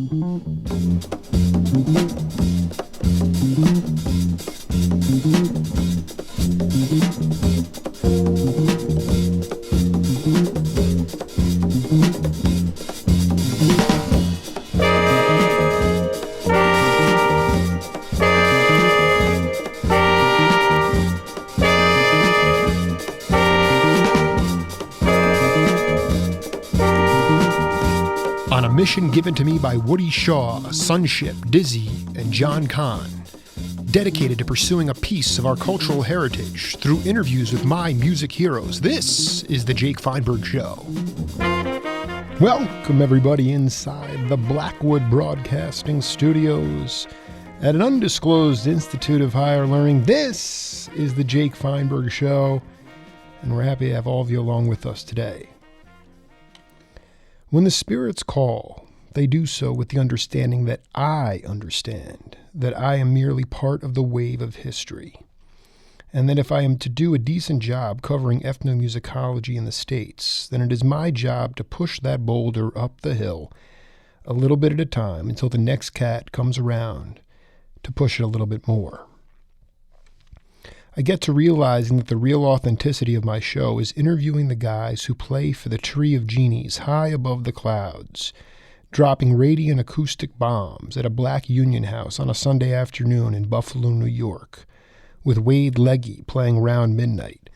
On a mission given to me by Woody Shaw, Sunship, Dizzy, and John Kahn, dedicated to pursuing a piece of our cultural heritage through interviews with my music heroes, this is The Jake Feinberg Show. Welcome, everybody, inside the Blackwood Broadcasting Studios at an undisclosed Institute of Higher Learning. This is The Jake Feinberg Show, and we're happy to have all of you along with us today. When the spirits call, they do so with the understanding that I understand, that I am merely part of the wave of history, and that if I am to do a decent job covering ethnomusicology in the States, then it is my job to push that boulder up the hill a little bit at a time until the next cat comes around to push it a little bit more. I get to realizing that the real authenticity of my show is interviewing the guys who play for the tree of genies high above the clouds, dropping radiant acoustic bombs at a black union house on a Sunday afternoon in Buffalo, New York, with Wade Legey playing Round Midnight,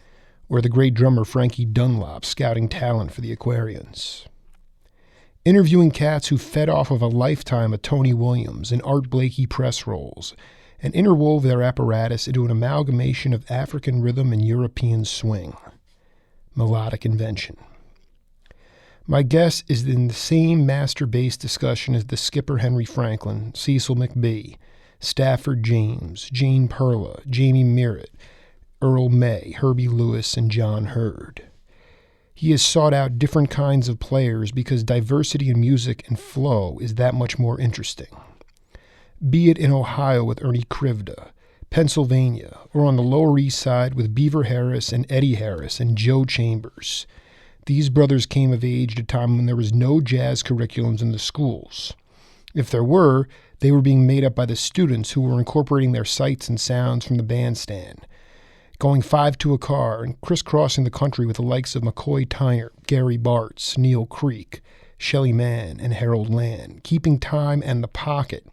or the great drummer Frankie Dunlop scouting talent for the Aquarians. Interviewing cats who fed off of a lifetime of Tony Williams and Art Blakey press rolls, and interwove their apparatus into an amalgamation of African rhythm and European swing. Melodic invention. My guest is in the same master bass discussion as the skipper Henry Franklin, Cecil McBee, Stafford James, Jane Perla, Jamie Merritt, Earl May, Herbie Lewis, and John Hurd. He has sought out different kinds of players because diversity in music and flow is that much more interesting. Be it in Ohio with Ernie Krivda, Pennsylvania, or on the Lower East Side with Beaver Harris and Eddie Harris and Joe Chambers. These brothers came of age at a time when there was no jazz curriculums in the schools. If there were, they were being made up by the students who were incorporating their sights and sounds from the bandstand, going 5 to a car and crisscrossing the country with the likes of McCoy Tyner, Gary Bartz, Neil Creek, Shelley Mann, and Harold Land, keeping time and the pocket,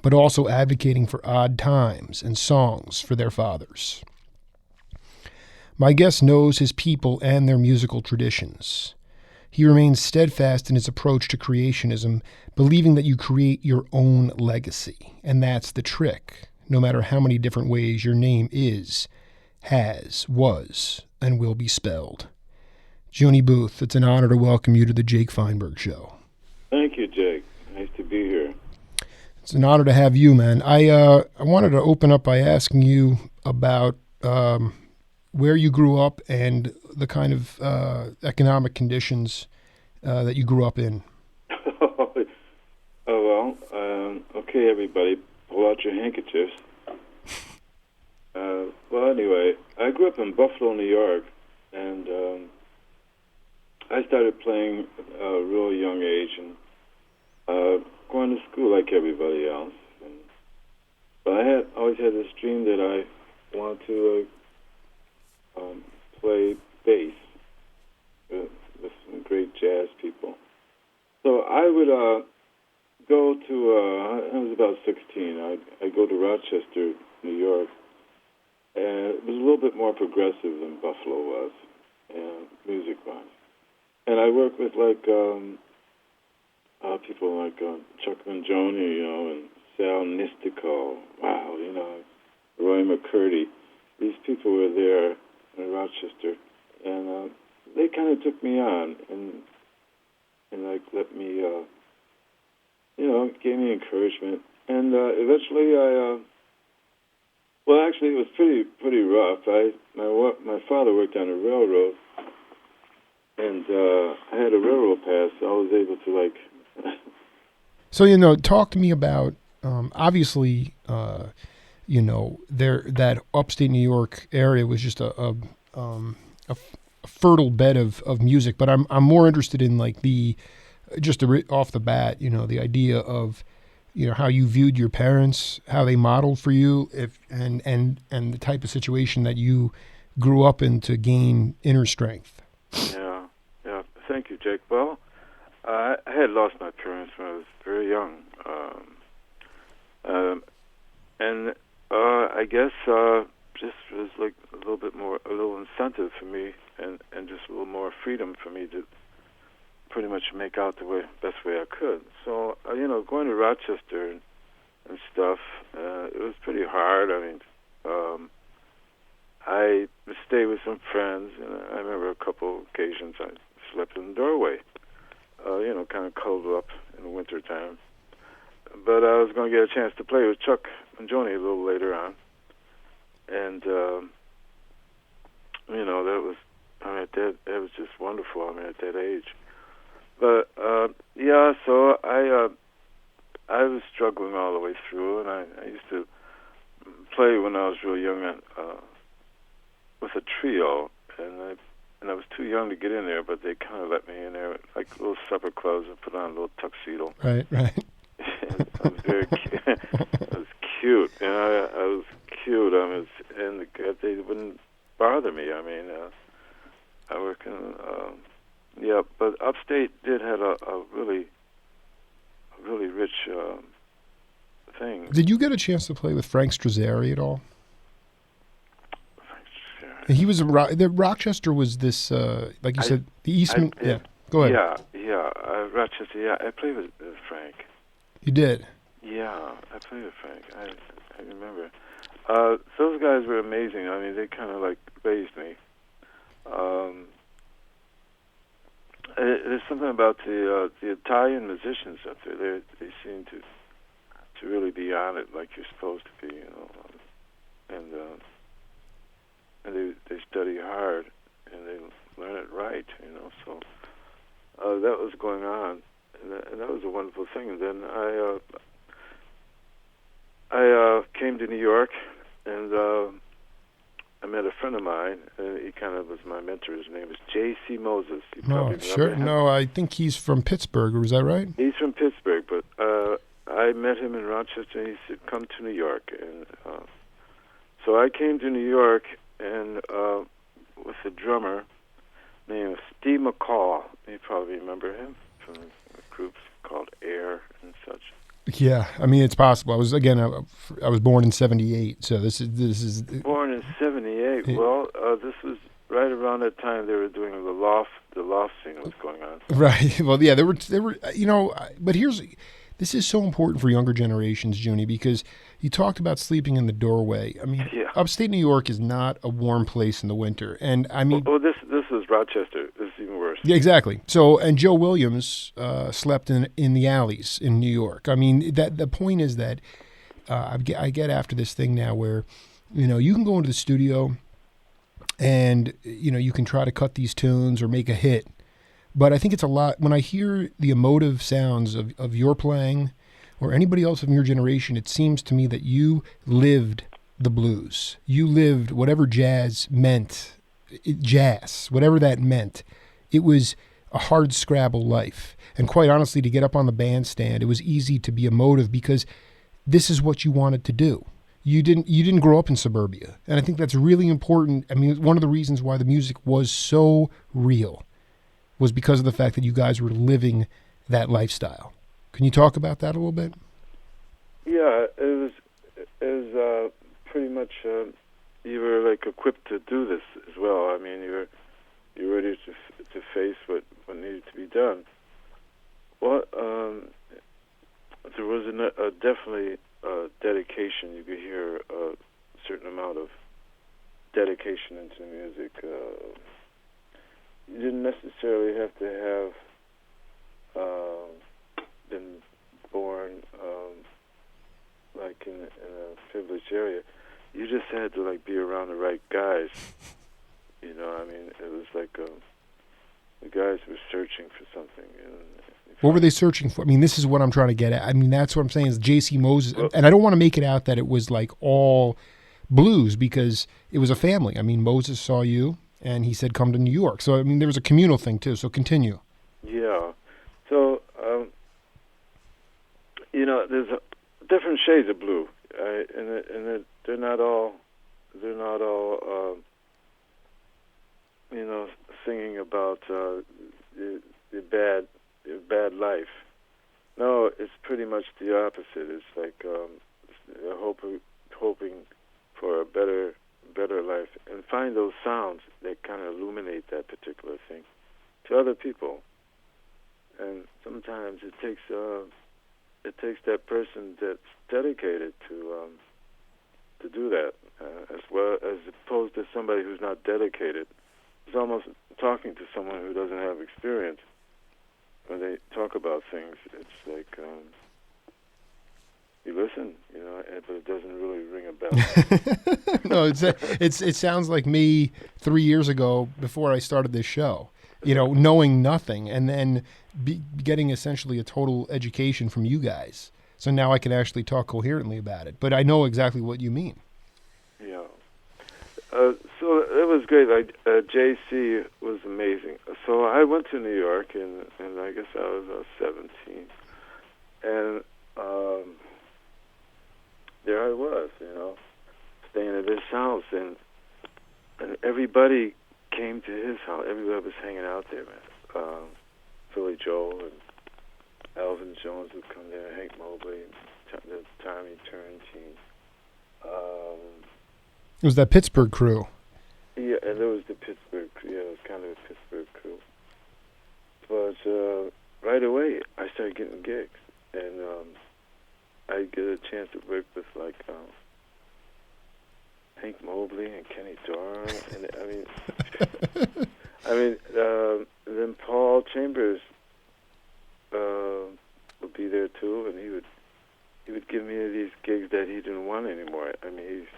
but also advocating for odd times and songs for their fathers. My guest knows his people and their musical traditions. He remains steadfast in his approach to creationism, believing that you create your own legacy, and that's the trick, no matter how many different ways your name is, has, was, and will be spelled. Juini Booth, it's an honor to welcome you to the Jake Feinberg Show. Thank you, Jake. Nice to be here. It's an honor to have you, man. I wanted to open up by asking you about where you grew up and the kind of economic conditions that you grew up in. Okay, everybody, pull out your handkerchiefs. Well, anyway, I grew up in Buffalo, New York, and I started playing at a real young age and going to school like everybody else. But I always had this dream that I wanted to play bass with some great jazz people. So I would go to, I was about 16, I'd go to Rochester, New York, and it was a little bit more progressive than Buffalo was, music-wise. And I worked with people like Chuck Mangione, and Sal Nistico, Roy McCurdy. These people were there in Rochester, and they kind of took me on and let me, gave me encouragement. And eventually actually it was pretty rough. My father worked on a railroad, and I had a railroad pass, so I was able to So, talk to me about, obviously, that upstate New York area was just a fertile bed of music, but I'm more interested in the just off the bat, the idea of, how you viewed your parents, how they modeled for you, and the type of situation that you grew up in to gain inner strength. Yeah. Thank you, Jake. Well, I had lost my parents when I was very young, and I guess just was like a little incentive for me, and just a little more freedom for me to pretty much make out the best way I could. So, going to Rochester and stuff, it was pretty hard. I mean, I would stay with some friends, and I remember a couple occasions I slept in the doorway, kind of cold up in the wintertime. But I was going to get a chance to play with Chuck and Juini a little later on. And, that was just wonderful, at that age. But, so I was struggling all the way through, and I used to play when I was real young with a trio, and I was too young to get in there, but they kind of let me in there, like little supper clubs, and put on a little tuxedo. Right. And I was very cute. I was cute, and I was cute. And they wouldn't bother me. I work in, but upstate did have a really rich thing. Did you get a chance to play with Frank Strazzeri at all? He was Rochester was this, like you said, the Eastman. Yeah, go ahead. Yeah, Rochester. Yeah, I played with Frank. You did. Yeah, I played with Frank. I remember. Those guys were amazing. They kind of like raised me. There's something about the Italian musicians up there. They seem to really be on it like you're supposed to be, and they study hard and they learn it right, So that was going on, and that was a wonderful thing. And then I came to New York, and I met a friend of mine, and he kind of was my mentor. His name is J.C. Moses. You probably sure. Him. No, I think he's from Pittsburgh. Was that right? He's from Pittsburgh, but I met him in Rochester, and he said, "Come to New York." And so I came to New York, and with a drummer named Steve McCall. You probably remember him from groups called Air and such. Yeah, it's possible. I was born in '78, so this is born in '78. Yeah. Well, this was right around that time they were doing the loft scene was going on. Right. Well, yeah, there were, but this is so important for younger generations, Juini, because you talked about sleeping in the doorway. Upstate New York is not a warm place in the winter, and this is Rochester. This is even worse. Yeah, exactly. So, and Joe Williams slept in the alleys in New York. The point is that I get after this thing now where, you can go into the studio, and you can try to cut these tunes or make a hit. But I think it's a lot, when I hear the emotive sounds of your playing or anybody else from your generation, it seems to me that you lived the blues. You lived whatever jazz meant, whatever that meant. It was a hard scrabble life. And quite honestly, to get up on the bandstand, it was easy to be emotive because this is what you wanted to do. You didn't grow up in suburbia. And I think that's really important. One of the reasons why the music was so real was because of the fact that you guys were living that lifestyle. Can you talk about that a little bit? Yeah, it was pretty much you were like equipped to do this as well. You were ready to face what needed to be done. Well, there was definitely dedication. You could hear a certain amount of dedication into music. You didn't necessarily have to have been born like in a privileged area. You just had to be around the right guys. It was like the guys were searching for something. What were they searching for? This is what I'm trying to get at. That's what I'm saying is J.C. Moses, and I don't want to make it out that it was like all blues because it was a family. Moses saw you. And he said, come to New York. So, there was a communal thing, too. So continue. Yeah. So, there's different shades of blue, and they're not all, singing about the bad life. No, it's pretty much the opposite. It's like hoping for a better life, and find those sounds that kind of illuminate that particular thing to other people. And sometimes it takes that person that's dedicated to do that, as well as opposed to somebody who's not dedicated. It's almost talking to someone who doesn't have experience. When they talk about things, it's like you listen, but it doesn't really ring a bell. No, it sounds like me 3 years ago before I started this show. Knowing nothing, and then getting essentially a total education from you guys. So now I can actually talk coherently about it. But I know exactly what you mean. Yeah. So it was great. JC was amazing. So I went to New York, and I guess I was 17. And there I was, staying at his house, and everybody came to his house. Everybody was hanging out there, man. Philly Joel and Alvin Jones would come there, Hank Mobley, Tommy Turrentine. It was that Pittsburgh crew. Yeah, and there was the Pittsburgh crew. Yeah, it was kind of a Pittsburgh crew. But right away, I started getting gigs, and I get a chance to work with Hank Mobley and Kenny Dorr, and then Paul Chambers would be there too, and he would give me these gigs that he didn't want anymore. I mean,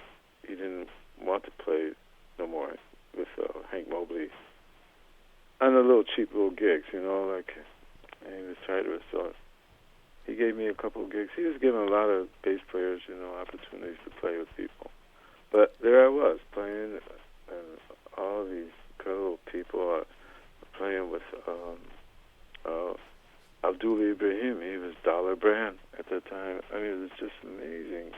he didn't want to play no more with Hank Mobley on the little cheap little gigs, and he was tired of it. So he gave me a couple of gigs. He was giving a lot of bass players, opportunities to play with people. But there I was playing, and all these incredible people playing with Abdul Ibrahim. He was Dollar Brand at that time. I mean, it was just amazing.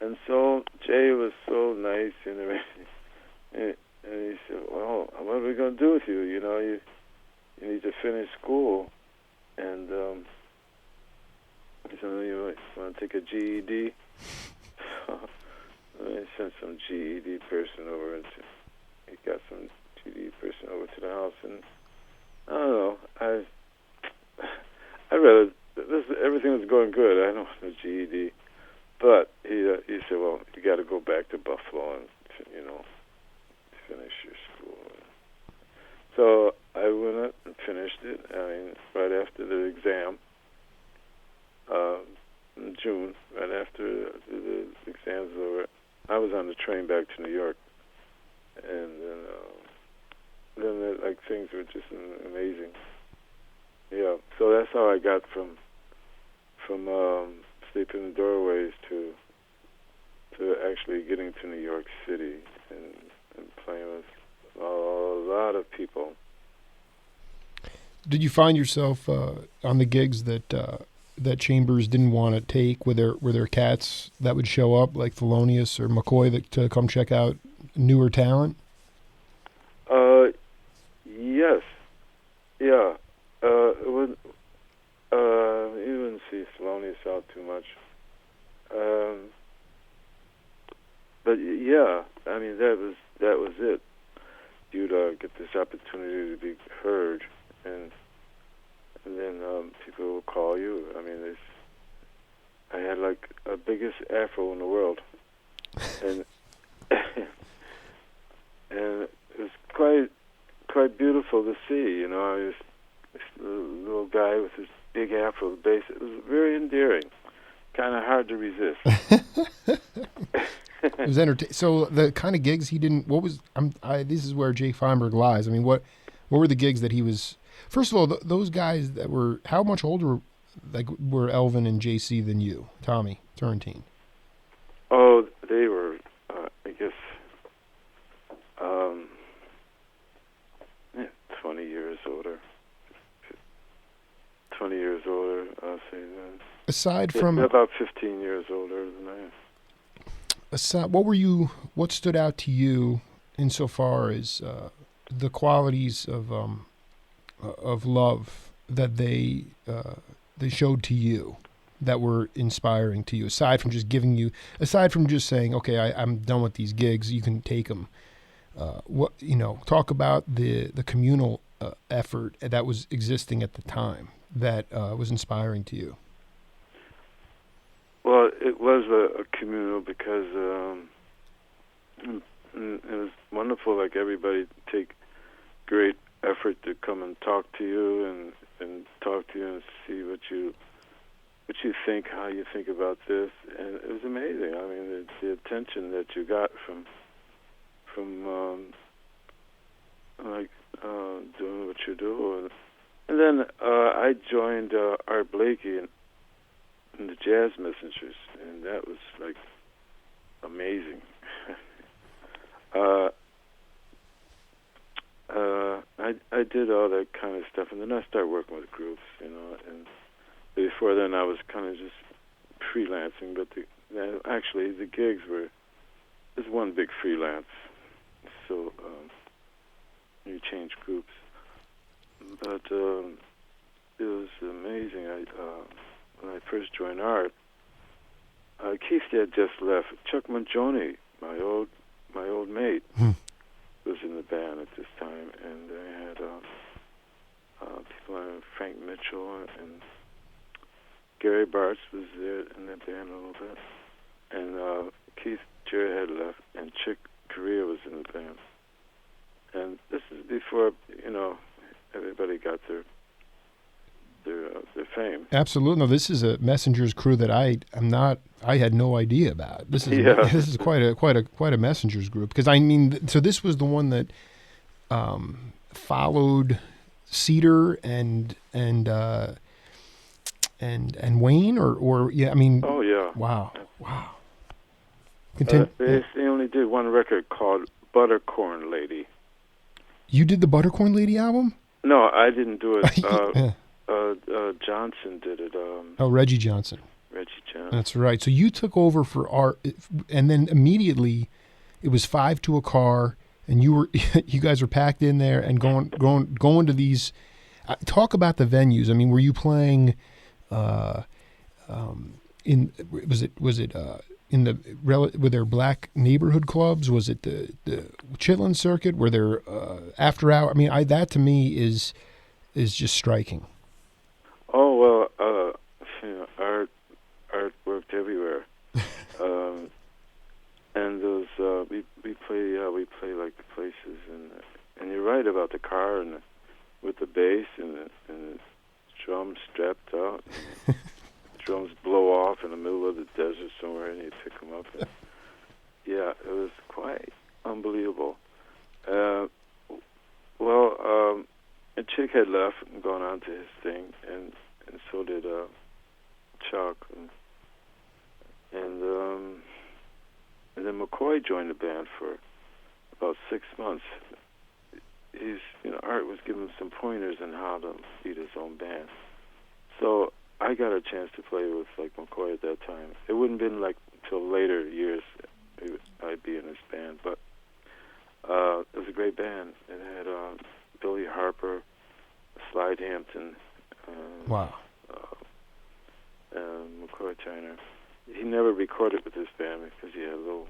And so Jay was so nice, and he said, "Well, what are we going to do with you? You need to finish school." And he said, "You want to take a GED?" I sent some GED person over, and he got some GED person over to the house, and I don't know. I rather everything was going good. I don't want a GED, but he said, "Well, you got to go back to Buffalo and finish your school." So I went up and finished it. I mean, right after the exam, in June, right after the exams were over, I was on the train back to New York, and then things were just amazing. Yeah, so that's how I got from sleeping in doorways to actually getting to New York City and playing with a lot of people. Did you find yourself on the gigs that Chambers didn't want to take? Were there cats that would show up like Thelonious or McCoy to come check out newer talent? Yes, yeah. You wouldn't see Thelonious out too much. But yeah, I mean that was it. You'd get this opportunity to be heard, and then people will call you. I mean, I had a biggest afro in the world, and and it was quite beautiful to see. I was this little guy with this big afro bass. It was very endearing, kind of hard to resist. It was entertaining. So the kind of gigs he didn't. What was? This is where Jay Feinberg lies. I mean, what were the gigs that he was? First of all, those guys that were how much older, were Elvin and JC than you, Tommy Turrentine? Oh, they were, I guess, 20 years older. say then. Aside from about 15 years older than I am. What stood out to you insofar as the qualities of love that they showed to you that were inspiring to you, aside from just saying, okay, I'm done with these gigs, you can take them. Talk about the communal effort that was existing at the time that was inspiring to you. Well, it was a communal because it was wonderful. Like, everybody take great effort to come and talk to you and talk to you and see what you think, how you think about this, and it was amazing. I mean, the attention that you got from doing what you do, and then I joined Art Blakey in the Jazz Messengers, and that was like amazing. I did all that kind of stuff, and then I started working with groups, and before then I was kind of just freelancing, but actually the gigs were just one big freelance, so you change groups, but it was amazing. When I first joined Art, Keith had just left. Chuck Mangione, my old mate, was in the band at this time, and I had people like Frank Mitchell and Gary Bartz was there in that band a little bit, and Keith Jarrett had left, and Chick Corea was in the band. And this is before everybody got their fame. Absolutely. No, this is a Messengers crew that I had no idea about. This is quite a Messengers group, because I mean, so this was the one that followed Cedar and Wayne, or yeah, I mean. Oh yeah. Wow. They only did one record called Buttercorn Lady. You did the Buttercorn Lady album? No, I didn't do it. Johnson did it. Reggie Johnson. Reggie Johnson. That's right. So you took over for Art, and then immediately it was 5 to a car, and you guys were packed in there and going to these. Talk about the venues. I mean, were you playing? Were there black neighborhood clubs? Was it the Chitlin circuit? Were there after hour? I mean, that to me is just striking. Oh well, art worked everywhere, and those we play like the places, and you're right about the car and with the bass and the drums strapped out. Drums blow off in the middle of the desert somewhere, and you pick them up. And, yeah, it was quite unbelievable. And Chick had left and gone on to his thing, and so did Chuck, and then McCoy joined the band for about 6 months. Art was giving him some pointers on how to lead his own band. So I got a chance to play with McCoy at that time. It wouldn't have been until later years I'd be in this band, but it was a great band. It had Billy Harper, Slide Hampton, wow, McCoy Tyner. He never recorded with this band because he had little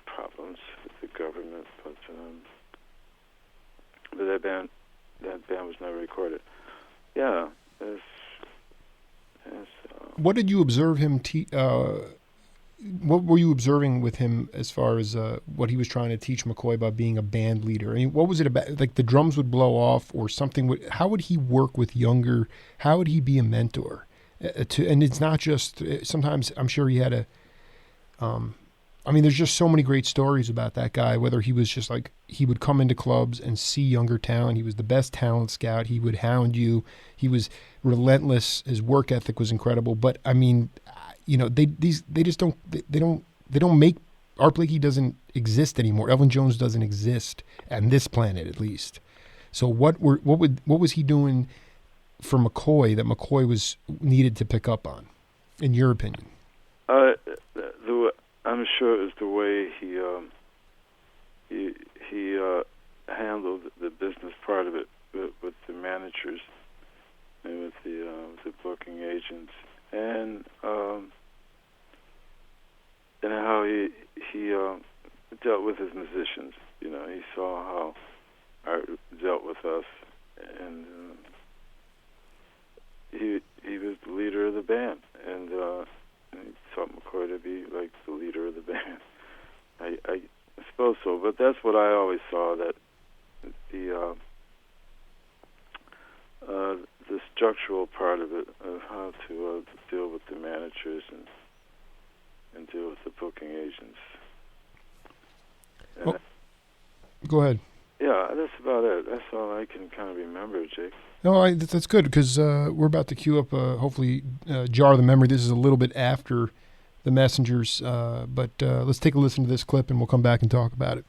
problems with the government, but that band was never recorded. Yeah. What did you observe him? What were you observing with him as far as what he was trying to teach McCoy about being a band leader? I mean, what was it about? Like the drums would blow off, or something? How would he work with younger? How would he be a mentor? And it's not just. Sometimes I'm sure he had a. I mean, there's just so many great stories about that guy. Whether he was just he would come into clubs and see younger talent. He was the best talent scout. He would hound you. He was relentless. His work ethic was incredible. But I mean, they don't make. Art Blakey doesn't exist anymore. Elvin Jones doesn't exist on this planet, at least. So what was he doing for McCoy that McCoy was needed to pick up on, in your opinion? I'm sure it was the way he handled the business part of it with the managers and with the booking agents, and how he dealt with his musicians. You know, he saw how art dealt with us, and he was the leader of the band, and he taught McCoy to be like the leader of the band. I suppose so, but that's what I always saw, that the structural part of it, of how to deal with the managers and deal with the booking agents. And go ahead. Yeah, that's about it. That's all I can kind of remember, Jake. No, that's good, because we're about to cue up, hopefully, Jar the Memory. This is a little bit after the Messengers, but let's take a listen to this clip, and we'll come back and talk about it.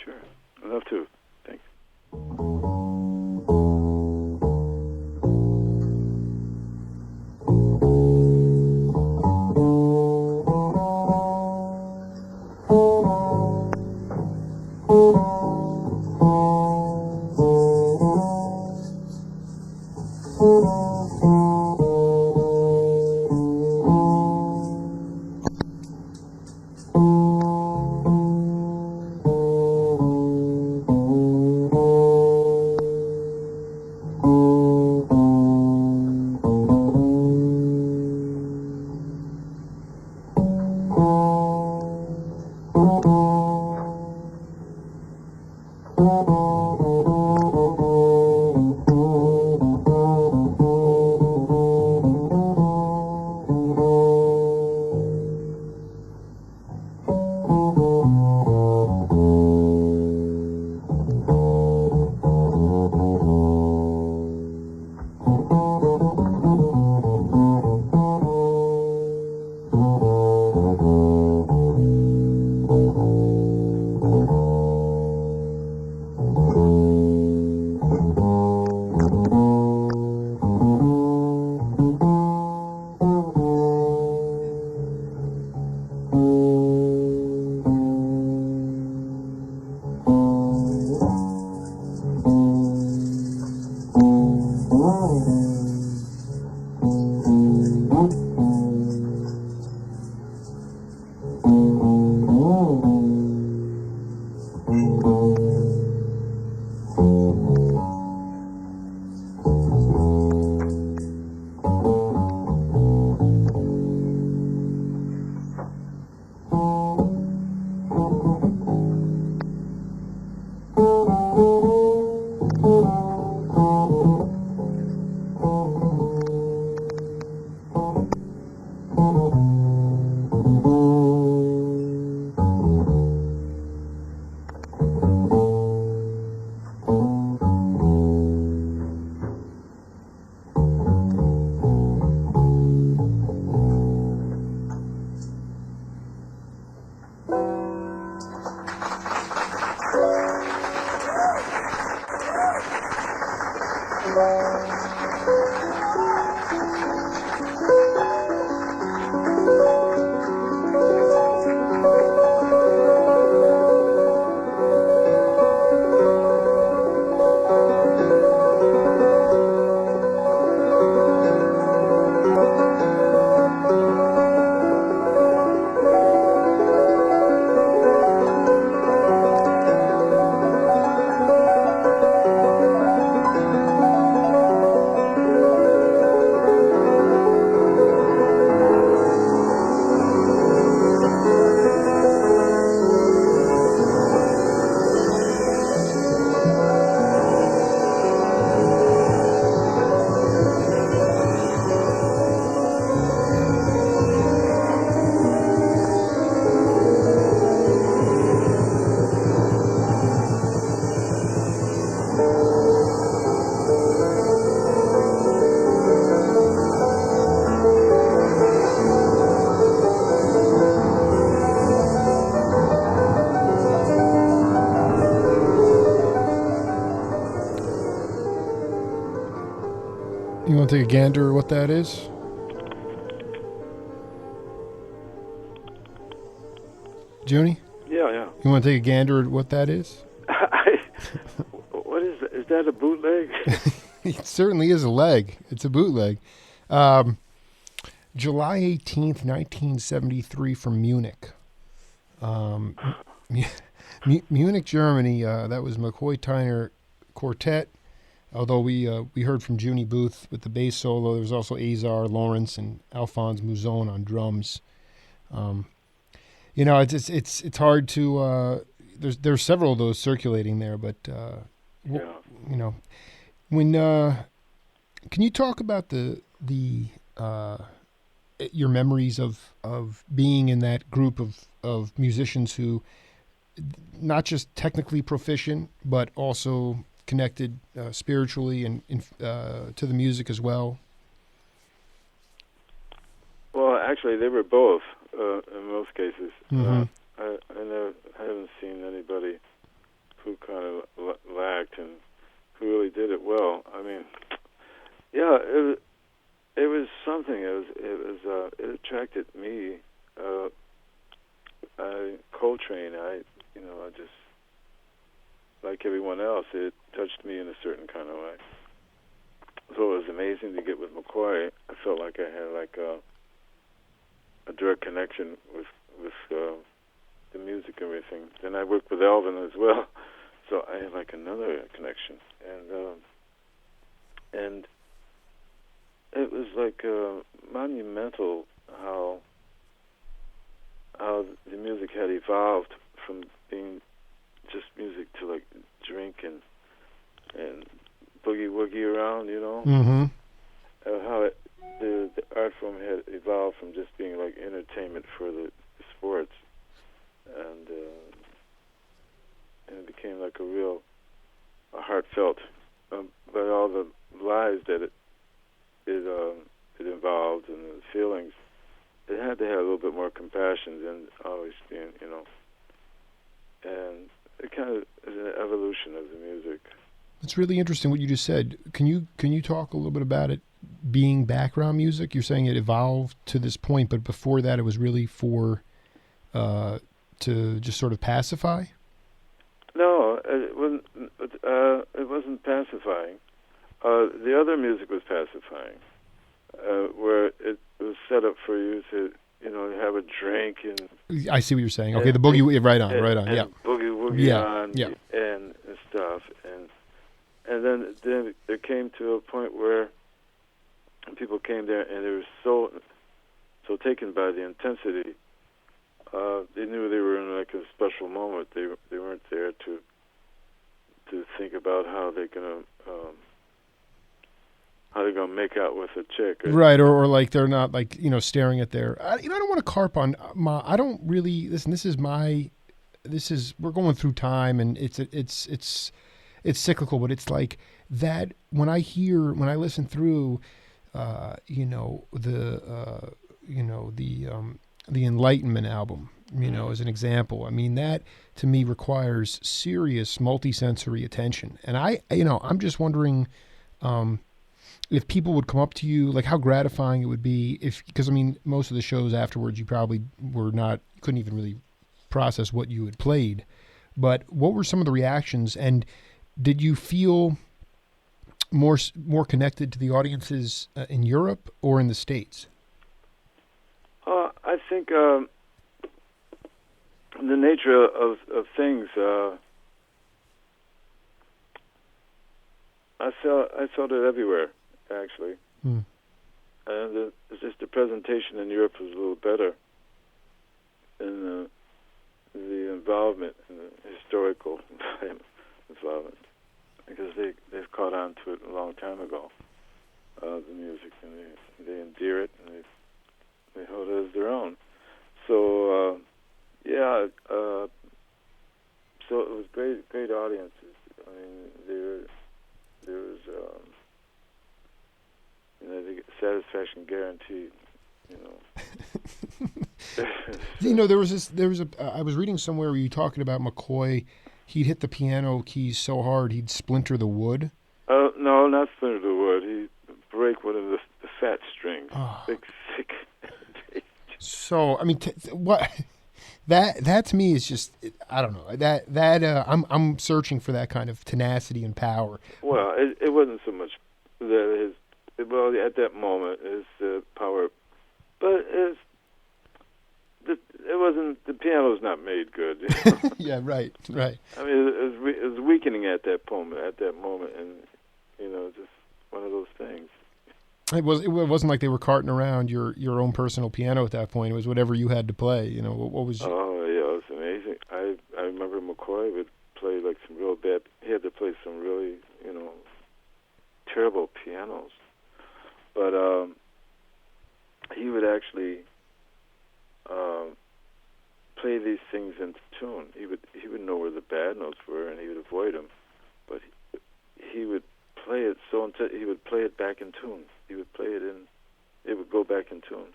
Sure. I'd love to. Thanks. want to take a gander at what that is? Juini? Yeah. You want to take a gander at what that is? What is that? Is that a bootleg? It certainly is a leg. It's a bootleg. July 18th, 1973 from Munich. Munich, Germany. That was McCoy Tyner Quartet. Although we heard from Juini Booth with the bass solo, there was also Azar Lawrence and Alphonse Mouzon on drums. It's hard to. There's several of those circulating there, but when can you talk about the your memories of being in that group of musicians who not just technically proficient but also connected spiritually and to the music as well? Well, actually, they were both in most cases. Mm-hmm. I haven't seen anybody who kind of lacked and who really did it well. I mean, yeah, it was something. It attracted me. Coltrane. I just like everyone else. It touched me in a certain kind of way. So it was amazing to get with McCoy. I felt like I had like a direct connection with the music and everything. Then I worked with Elvin as well, so I had like another connection, and it was like monumental how the music had evolved from being just music to like drink and boogie woogie around, Mm-hmm. How the art form had evolved from just being like entertainment for the sports, and it became like a heartfelt, but all the lives that it involved and the feelings, it had to have a little bit more compassion than always being, and it kind of is an evolution of the music. It's really interesting what you just said. Can you talk a little bit about it being background music? You're saying it evolved to this point, but before that it was really for to just sort of pacify? No, it wasn't. It wasn't pacifying. The other music was pacifying, where it was set up for you to, have a drink and. I see what you're saying. Okay, the boogie, right on, and yeah. Boogie woogie on, yeah. and stuff, and then there came to a point where people came there and they were so taken by the intensity. They knew they were in like a special moment. They weren't there to think about how they're gonna make out with a chick, right? Or like they're not like staring at their. I don't want to carp on. I don't really listen. We're going through time, and it's cyclical, but it's like that when I listen through, the Enlightenment album, as an example. I mean, that to me requires serious multisensory attention. And I'm just wondering if people would come up to you, like how gratifying it would be because most of the shows afterwards, you probably couldn't even really process what you had played. But what were some of the reactions, and did you feel more connected to the audiences in Europe or in the States? I think the nature of things. I felt it everywhere, actually. And it's just the presentation in Europe was a little better, and the involvement and the historical involvement, because they've caught on to it a long time ago, the music, and they endear it, and they hold it as their own. So so it was great audiences. I mean, there was the satisfaction guaranteed. I was reading somewhere where you talking about McCoy. He'd hit the piano keys so hard he'd splinter the wood. No, not splinter the wood. He'd break one of the fat strings. Oh. Big, thick. So, I mean, what that to me is just, I don't know. I'm searching for that kind of tenacity and power. Well, it wasn't so much that at that moment is the power, but it wasn't. The piano's not made good. Yeah, right. I mean, it was weakening at that moment, and just one of those things. It wasn't like they were carting around your own personal piano at that point. It was whatever you had to play. What was? Oh yeah, it was amazing. I remember McCoy would play like some real bad. He had to play some really terrible pianos, but he would actually play these things into tune. He would know where the bad notes were, and he would avoid them, but he would play it he would play it back in tune. He would play it in. It would go back in tune.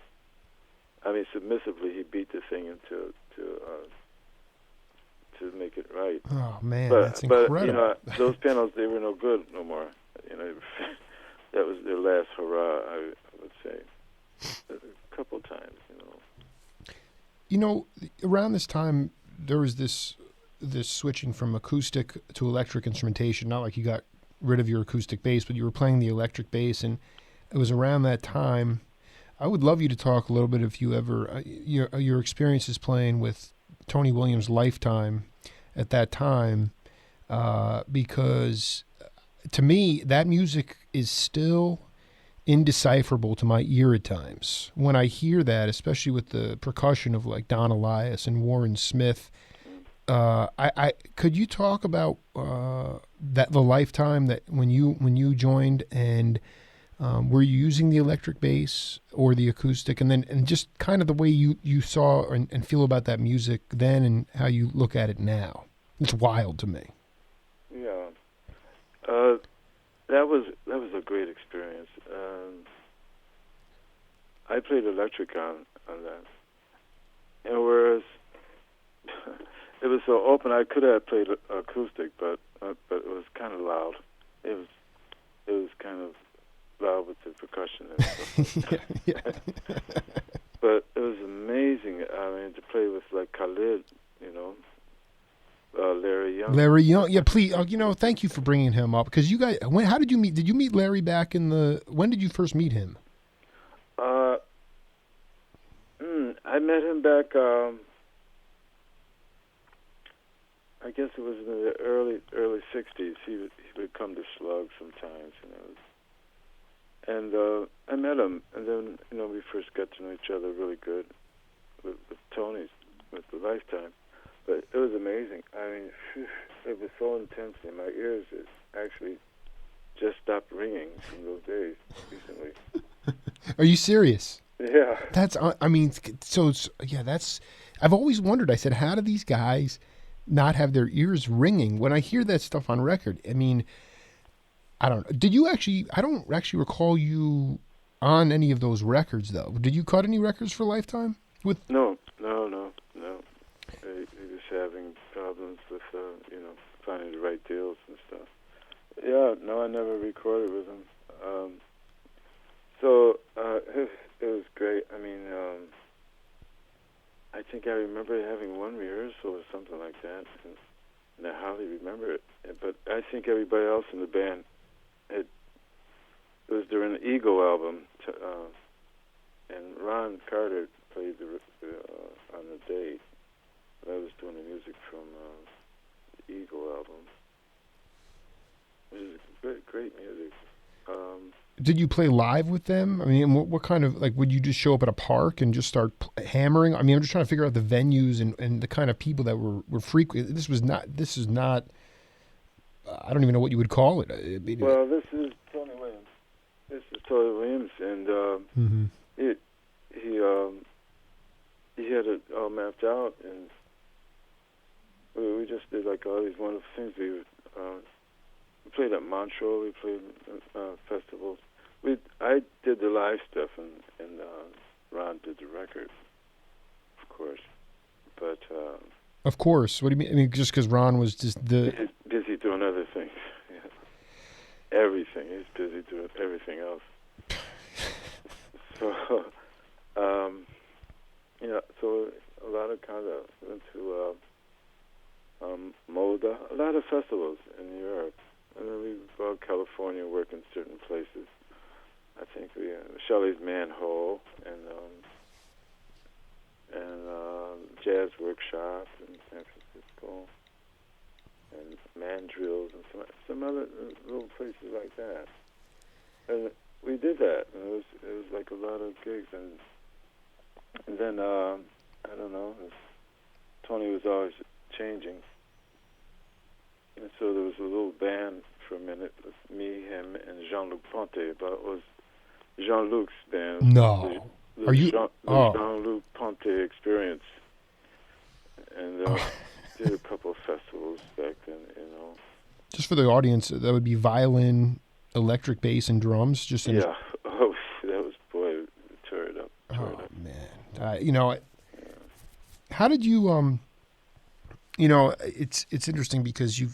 I mean, submissively, he beat the thing into to make it right. Oh man, that's incredible. But those pianos, they were no good no more. That was their last hurrah. I would say a couple of times. Around this time, there was this switching from acoustic to electric instrumentation. Not like you got rid of your acoustic bass, but you were playing the electric bass, and it was around that time. I would love you to talk a little bit, if you ever your experiences playing with Tony Williams' Lifetime at that time, because to me that music is still indecipherable to my ear at times. When I hear that, especially with the percussion of like Don Elias and Warren Smith, I could you talk about that the Lifetime that when you joined, and were you using the electric bass or the acoustic, and just kind of the way you saw and feel about that music then and how you look at it now? It's wild to me. Yeah, that was a great experience. I played electric on that, and whereas it was so open, I could have played acoustic, but it was kind of loud. It was kind of loud with the percussion and stuff. Yeah. But it was amazing. I mean, to play with like Khalid, Larry Young. Larry Young, yeah. Please, thank you for bringing him up, because you guys. How did you meet? Did you meet Larry back in the? When did you first meet him? I met him back. I guess it was in the early '60s. He would come to Slug sometimes, and I met him, and then we first got to know each other really good with Tony's, with the Lifetime. But it was amazing. I mean, it was so intense in my ears. It actually just stopped ringing from those days recently. Are you serious? Yeah. That's. I mean, so that's. I've always wondered. I said, how do these guys not have their ears ringing when I hear that stuff on record? I mean, I don't know. Did you actually? I don't actually recall you on any of those records, though. Did you cut any records for Lifetime? No. He was having problems with, finding the right deals and stuff. Yeah, no, I never recorded with him. So it was great. I mean, I think I remember having one rehearsal or something like that, and I hardly remember it. But I think everybody else in the band it was during the Ego album, and Ron Carter played on the day. I was doing the music from the Ego album, which is great music. Did you play live with them? I mean, what kind of, like, would you just show up at a park and just start hammering? I mean, I'm just trying to figure out the venues and the kind of people that were frequent. This is not, I don't even know what you would call it. Well, this is Tony Williams. And he had it all mapped out, and we just did like all these wonderful things. We played at Montreux. We played festivals. I did the live stuff, and Ron did the record, of course. But of course, what do you mean? I mean, just because Ron was just busy doing other things. Yeah. Everything. He's busy doing everything else. So, so a lot of kind of went to Molda, a lot of festivals in Europe. And then we go to California, work in certain places. I think we Shelley's Manhole and jazz workshop in San Francisco, and mandrills and some other little places like that. And we did that, and it was like a lot of gigs. And then I don't know, Tony was always changing, and so there was a little band for a minute with me, him, and Jean-Luc Ponty, but it was Jean-Luc's band. No. Are you? Jean-Luc Ponty Experience. And did a couple of festivals back then, Just for the audience, that would be violin, electric bass, and drums? Yeah. Oh, that was, boy, tore it up. Man. How did you, it's interesting because you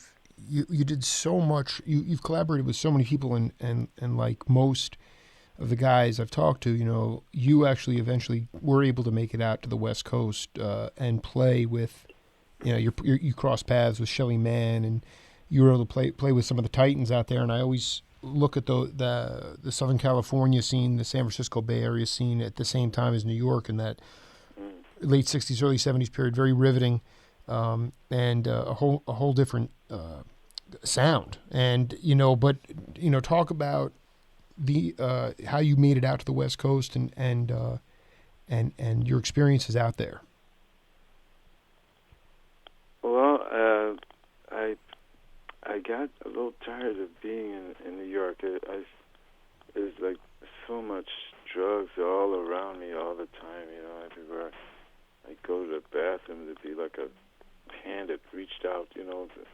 did so much, you've collaborated with so many people, and like most of the guys I've talked to, you actually eventually were able to make it out to the West Coast and play with, you crossed paths with Shelly Manne, and you were able to play with some of the Titans out there. And I always look at the Southern California scene, the San Francisco Bay Area scene at the same time as New York, in that late 60s, early 70s period, very riveting, and a whole different sound. And, talk about the how you made it out to the West Coast and your experiences out there. Well, I got a little tired of being in New York. There's like so much drugs all around me all the time. Everywhere I go to the bathroom, there'd be like a hand that reached out, to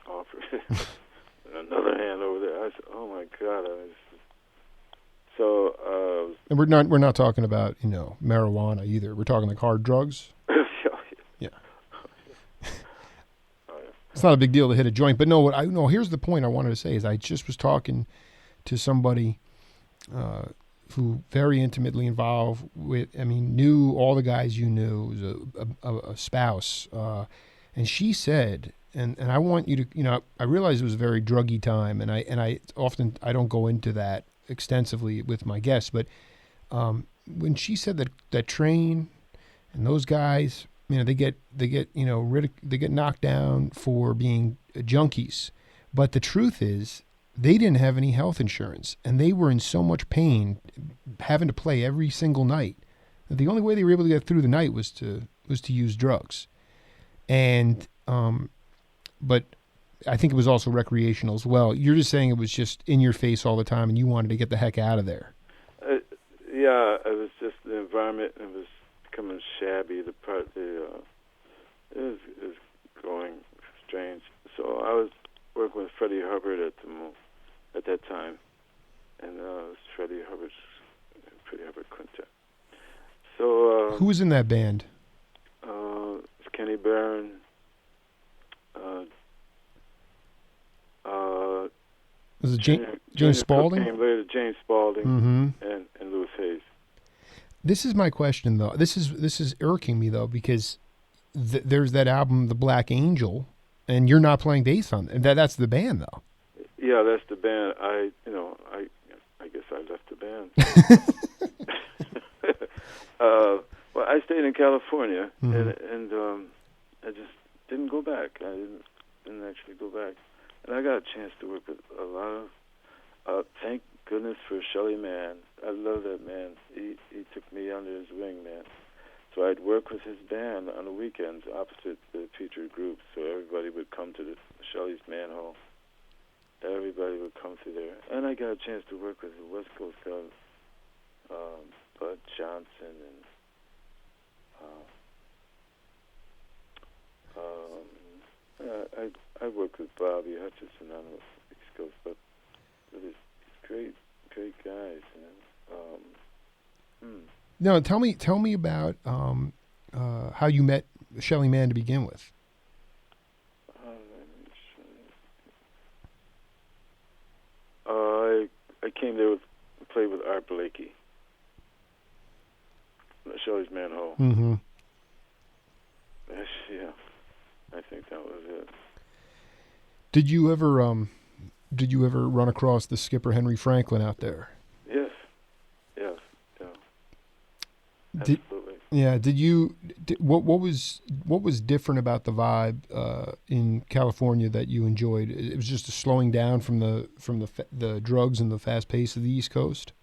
offer, and another hand over there. I said, "Oh my God!" And we're not talking about marijuana either. We're talking like hard drugs. Yeah. It's not a big deal to hit a joint, but here's the point I wanted to say is I just was talking to somebody who very intimately involved with, knew all the guys you knew, was a spouse, and she said, and I want you to, I realize it was a very druggy time, and I often I don't go into that extensively with my guests, but when she said that Train and those guys, they get knocked down for being junkies, but the truth is they didn't have any health insurance, and they were in so much pain having to play every single night that the only way they were able to get through the night was to use drugs. And but I think it was also recreational as well. You're just saying it was just in your face all the time, and you wanted to get the heck out of there. Yeah, it was just the environment. It was becoming shabby. It was going strange. So I was working with Freddie Hubbard at that time, and it was Freddie Hubbard Quintet. So who was in that band? It's Kenny Barron. Was it James Spaulding? Came later, James Spaulding, and Louis Hayes. This is my question, though. This is irking me, though, because there's that album, The Black Angel, and you're not playing bass on it. That's the band, though. Yeah, that's the band. I guess I left the band. Well, I stayed in California, and I just didn't go back. I didn't actually go back. And I got a chance to work with a lot of, thank goodness for Shelly Manne. I love that man. He took me under his wing, man. So I'd work with his band on the weekends opposite the featured groups. So everybody would come to the Shelly's Manhole. Everybody would come through there. And I got a chance to work with the West Coast guys, Bud Johnson and I worked with Bobby Hutcherson on the East Coast, but these great guys. No, tell me about how you met Shelly Manne to begin with. I came there to play with Art Blakey. Shelley's Manhole. Mm-hmm. Yeah, I think that was it. Did you ever run across the skipper Henry Franklin out there? Yes. Yeah. Did, Absolutely. yeah. What was different about the vibe in California that you enjoyed? It was just a slowing down from the drugs and the fast pace of the East Coast.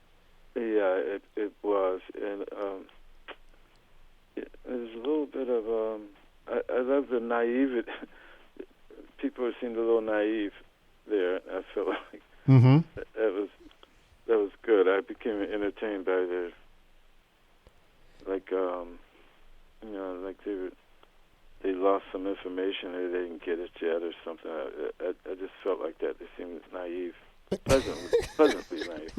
Yeah, it was, and there's a little bit of I love the naive. People seemed a little naive there. I felt like that was good. I became entertained by their like they lost some information or they didn't get it yet or something. I just felt like that. They seemed naive, pleasantly naive.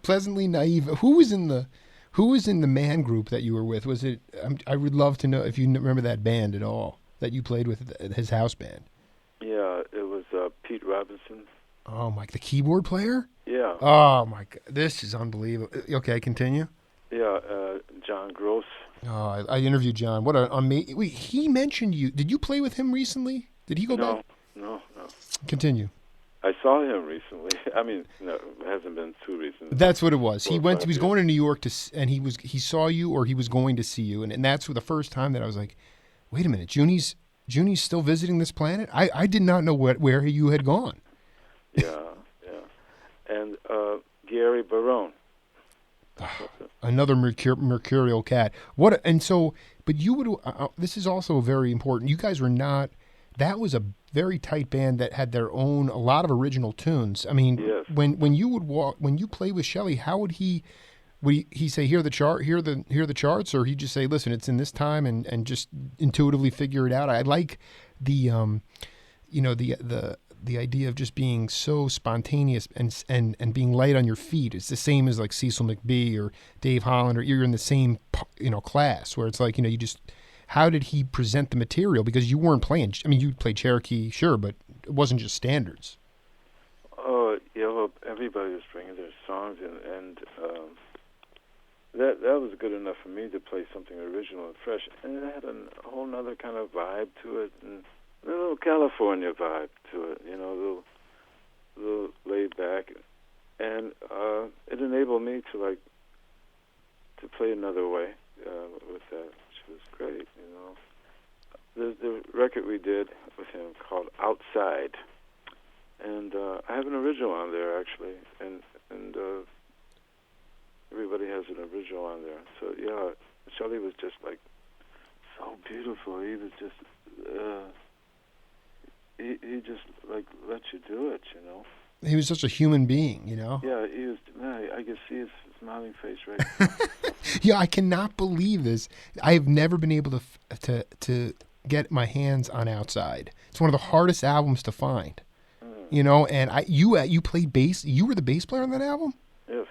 Pleasantly naive. Who was in the man group that you were with? Was it? I would love to know if you remember that band at all that you played with, his house band. Yeah, it was Pete Robinson. Oh my! The keyboard player. Yeah. Oh my God! This is unbelievable. Okay, continue. Yeah, John Gross. Oh, I interviewed John. What an amazing! Wait, he mentioned you. Did you play with him recently? Did he go back? No. Continue. I saw him recently. I mean, no, it hasn't been too recent. That's what it was. He 4 or went. 5 He was years. going to New York and he saw you, or he was going to see you, and that's the first time that I was like, wait a minute, Juini's still visiting this planet? I did not know where you had gone. Yeah. And Gary Barone. Another mercurial cat. But you would. This is also very important. You guys were not. That was a very tight band that had a lot of original tunes. I mean, yes. when you play with Shelley, how would he say hear the charts, or he'd just say, listen, it's in this time, and just intuitively figure it out? I like the the idea of just being so spontaneous and being light on your feet. It's the same as like Cecil McBee or Dave Holland, or you're in the same class where it's like you just. How did he present the material? Because you weren't playing. I mean, you played Cherokee, sure, but it wasn't just standards. Oh, yeah. Well, everybody was bringing their songs, and that was good enough for me to play something original and fresh. And it had a whole other kind of vibe to it, and a little California vibe to it. A little laid back, and it enabled me to play another way with that. Was great, The record we did with him called Outside, and I have an original on there actually, and everybody has an original on there. So yeah, Shelley was just so beautiful. He was just he just let you do it, He was such a human being, Yeah, he was. Man, I can see his smiling face right now. Yeah, I cannot believe this. I have never been able to get my hands on Outside. It's one of the hardest albums to find. And you played bass. You were the bass player on that album? Yes.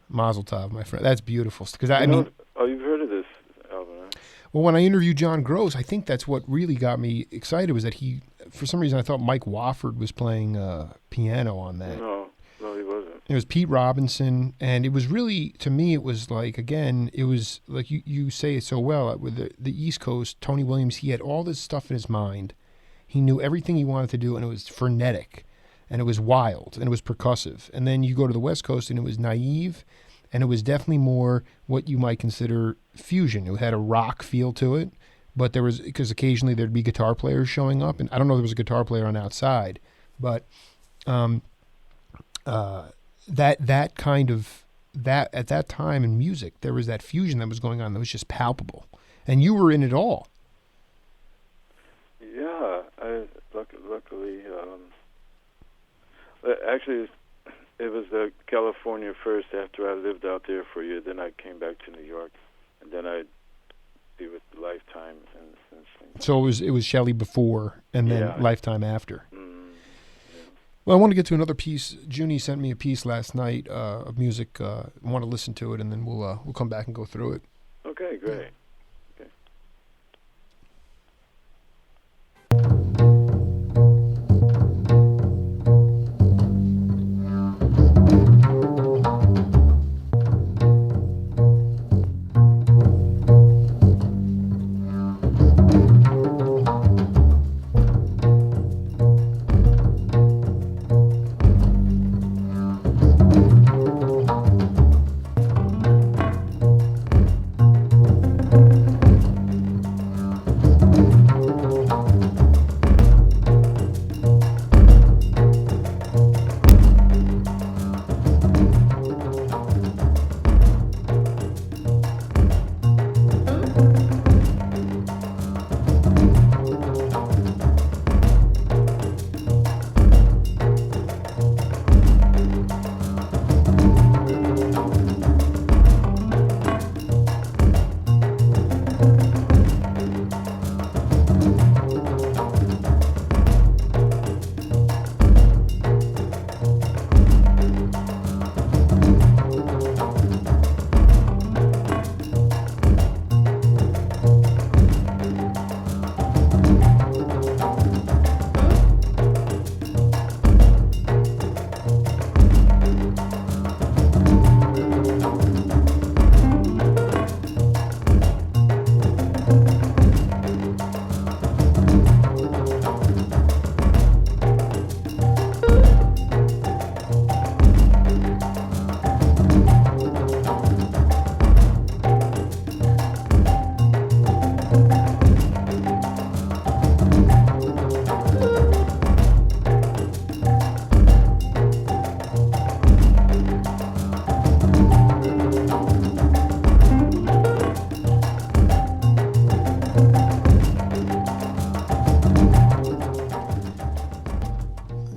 Mazel tov, my friend. That's beautiful. Because you've heard of this album, huh? Well, when I interviewed John Gross, I think that's what really got me excited was that for some reason, I thought Mike Wofford was playing piano on that. No, he wasn't. It was Pete Robinson, and it was really, to me, it was like, again, it was like you say it so well, with the East Coast, Tony Williams, he had all this stuff in his mind. He knew everything he wanted to do, and it was frenetic, and it was wild, and it was percussive. And then you go to the West Coast, and it was naive, and it was definitely more what you might consider fusion. It had a rock feel to it, but because occasionally there'd be guitar players showing up, and I don't know if there was a guitar player on Outside, but that kind of at that time in music, there was that fusion that was going on that was just palpable, and you were in it all. Yeah, luckily, actually, it was California first. After I lived out there for a year, then I came back to New York, and then I be with Lifetime and so it was Shelley before, and then Lifetime after. Well, I want to get to another piece. Juini sent me a piece last night of music. I want to listen to it, and then we'll come back and go through it. Okay, great. Okay.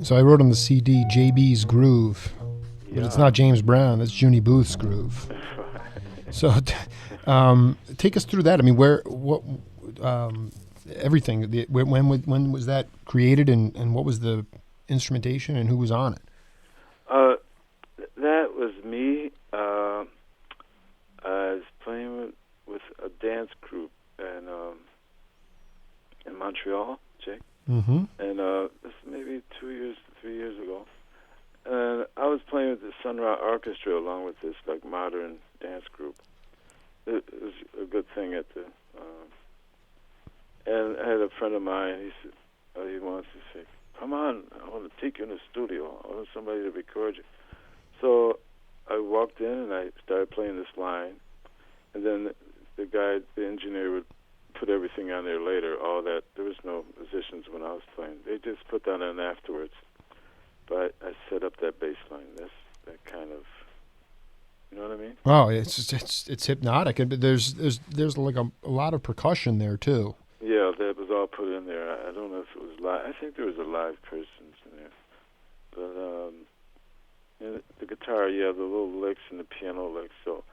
So I wrote on the CD JB's Groove, but it's not James Brown. That's Juini Booth's groove. So, take us through that. I mean, everything. When was that created, and what was the instrumentation, and who was on it? That was me. I was playing with a dance group in Montreal, Jake. Mm-hmm. And this is maybe 3 years ago. And I was playing with the Sun Ra Orchestra along with this like modern dance group. It was a good thing at the. And I had a friend of mine. He said, he wants to say, "Come on, I want to take you in the studio. I want somebody to record you." So I walked in and I started playing this line, and then the engineer would put everything on there later. All that, there was no musicians when I was playing. They just put that in afterwards. But I set up that bass line. That's that kind of, you know what I mean? Oh, it's hypnotic, but there's like a lot of percussion there too. Yeah, that was all put in there. I don't know if it was live. I think there was a live person in there, but the guitar, the little licks and the piano licks. So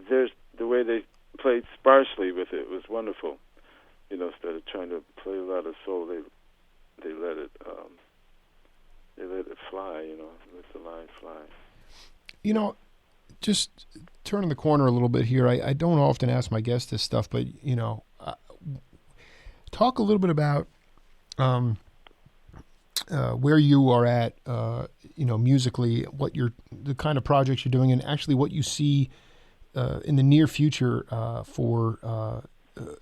there's the way they played sparsely with it was wonderful. Instead of trying to play a lot of soul, they let it fly. Let the line fly. Just turning the corner a little bit here. I don't often ask my guests this stuff, but talk a little bit about where you are at, musically, the kind of projects you're doing, and actually what you see in the near future for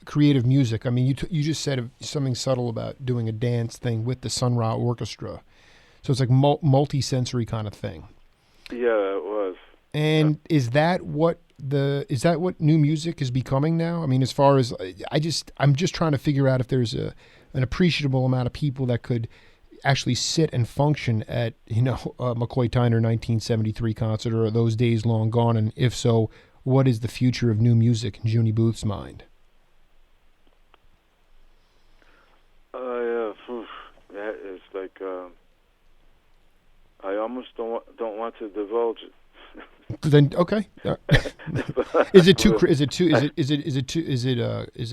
creative music. I mean, you just said something subtle about doing a dance thing with the Sun Ra Orchestra, so it's like multi-sensory kind of thing. Yeah, it was. And is that what new music is becoming now? I mean, as far as I'm just trying to figure out if there's an appreciable amount of people that could actually sit and function at a McCoy Tyner 1973 concert, or are those days long gone? And if so, what is the future of new music in Juini Booth's mind? That is like I almost don't want to divulge it. Then okay. Is it too? Is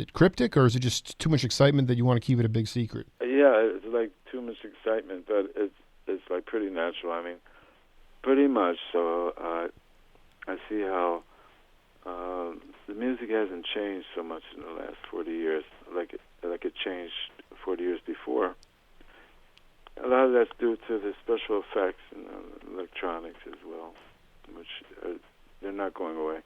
it cryptic, or is it just too much excitement that you want to keep it a big secret? Yeah, it's like too much excitement, but it's like pretty natural. I mean, pretty much. So I see how the music hasn't changed so much in the last 40 years, like it changed 40 years before. A lot of that's due to the special effects and electronics as well, which they're not going away.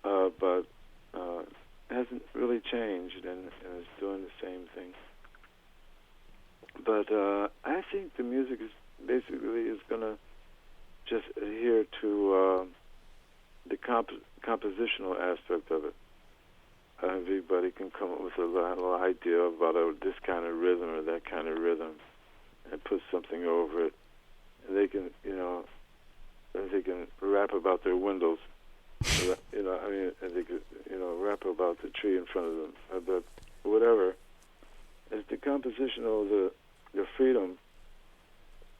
But it hasn't really changed, and it's doing the same thing. But I think the music is going to just adhere to the compositional aspect of it. Everybody can come up with a little idea about this kind of rhythm or that kind of rhythm, and put something over it. And they can, they can rap about their windows. And they could, rap about the tree in front of them. But whatever, it's the compositional, the freedom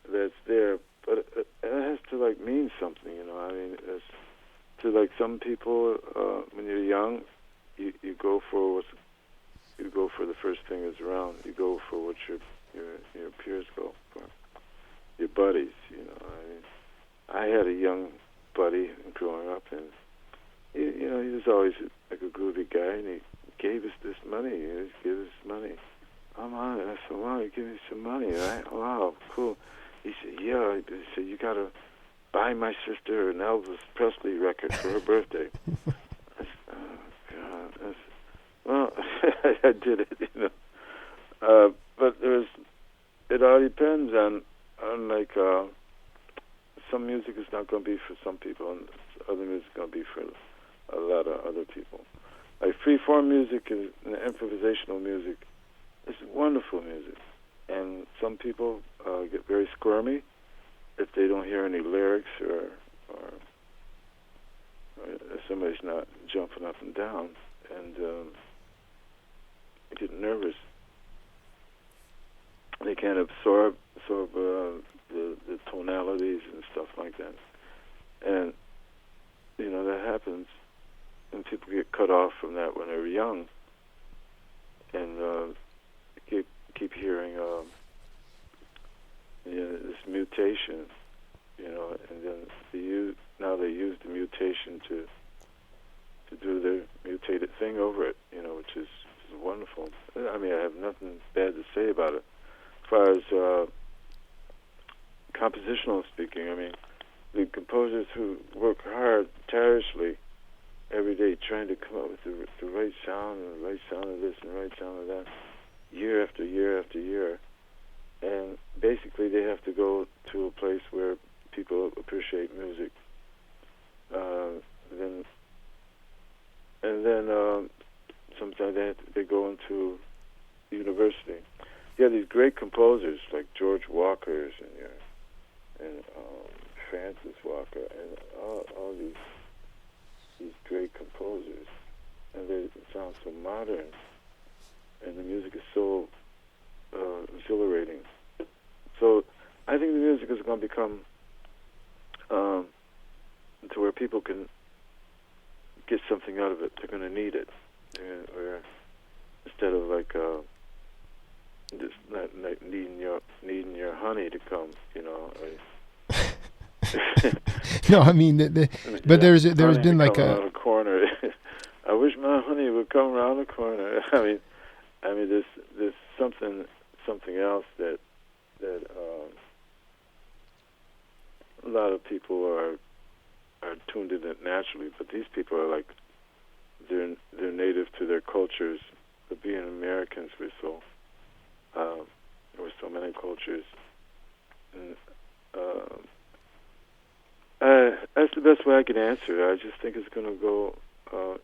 that's there. But it has to mean something. It's to some people when you're young, you go for the first thing that's around. You go for what your peers go for, your buddies. I had a young buddy growing up, and he was always like a groovy guy, and he gave us this money. He gave us money. I'm on it. I said, "Wow, you give me some money, right? Wow, cool." He said, "Yeah." He said, "You gotta buy my sister an Elvis Presley record for her birthday." I said, "Oh God." Well, I did it, but it all depends on some music is not going to be for some people, and other music is going to be for a lot of other people. Like free-form music and improvisational music is wonderful music, and some people get very squirmy if they don't hear any lyrics or if somebody's not jumping up and down, and get nervous. they can't absorb the tonalities and stuff like that. And that happens, and people get cut off from that when they're young, and keep hearing this mutation, and then they use the mutation to do their mutated thing over it, which is wonderful. I mean, I have nothing bad to say about it. As far as compositional speaking, I mean, the composers who work hard, tirelessly, every day, trying to come up with the right sound and the right sound of this and the right sound of that, year after year after year, and basically they have to go to a place where people appreciate music. Then sometimes they go into university. You have these great composers like George Walker's and Francis Walker and all these great composers, and they sound so modern, and the music is so exhilarating. So I think the music is going to become to where people can get something out of it. They're going to need it, or instead of just not needing your honey to come, No, I mean, but there's been like around a corner. I wish my honey would come around the corner. I mean, there's something else that a lot of people are tuned in it naturally, but these people are like they're native to their cultures. But being Americans, there were so many cultures, and that's the best way I can answer it. I just think it's going to go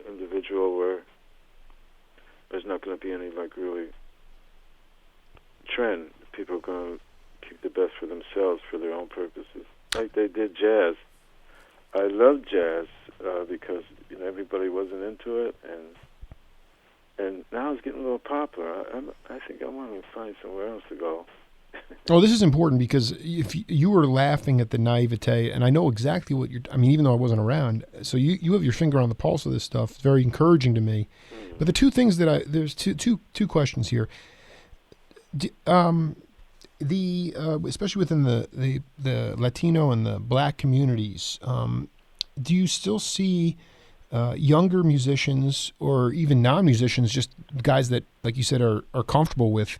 individual, where there's not going to be any really trend. People are going to keep the best for themselves for their own purposes, like they did jazz. I love jazz because everybody wasn't into it, and now it's getting a little popular. I think I want to find somewhere else to go. Oh, this is important, because if you were laughing at the naivete, and I know exactly what even though I wasn't around, so you have your finger on the pulse of this stuff. It's very encouraging to me. But the two things there's two questions here. Especially within the Latino and the Black communities, do you still see younger musicians, or even non-musicians, just guys that, like you said, are comfortable with,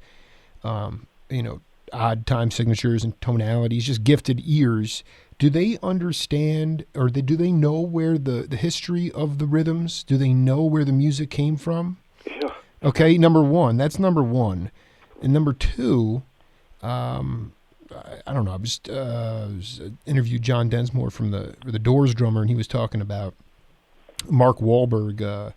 odd time signatures and tonalities, just gifted ears? Do they understand, or do they know where the history of the rhythms? Do they know where the music came from? Yeah. Okay, that's number one. And number two, I don't know, I just interviewed John Densmore from the Doors drummer, and he was talking about Mark Wahlberg,